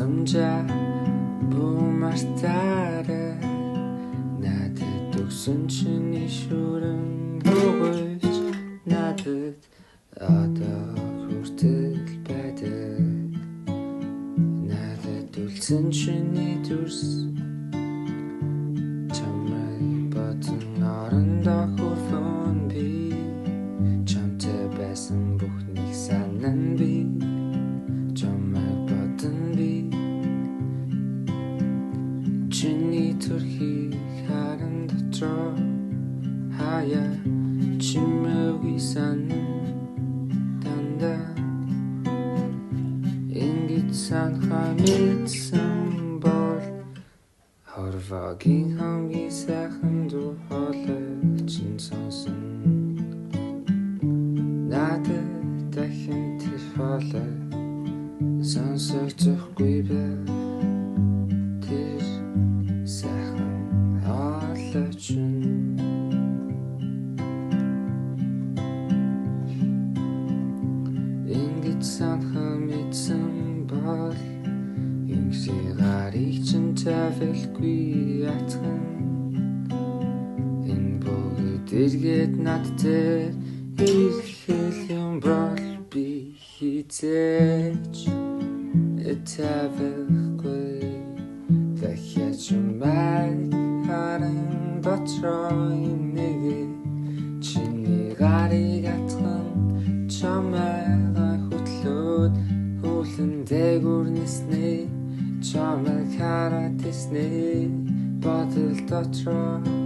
Самжаа бумартаарэ надад өгсөн чиний шүрэн бөгөөж надад одоо хүртэл байдаг надад үлдсэн чиний дүрс чамайг бодсон орондоо хүрхэн би чамтай байсан бүхнийг санан би чамайг бодсон би чиний төрхийг харан дотроо хаяа чимээгүй сан дандаа ингэж санахаа мэдсэн бол хорвогийн хамгийн сайхан дуу хоолой чин сонсон надад дахин тэр хоолой сонсогдохгүй бай тэр сайхан хоолой чин ингэж санахаа мэдсэн бол Инхсий гарыг чин тавилгүй ятхан энэ бүгд эргээд над дээр ирэхэл юм бол би хизээч тавихгүй дахиад чамайг харан дотроо нэгэ чиний гарыг атхан чамайг хөтлөөд хөлн дээгүүр ниснэ чамайг хараад тэснэ бодол дотроо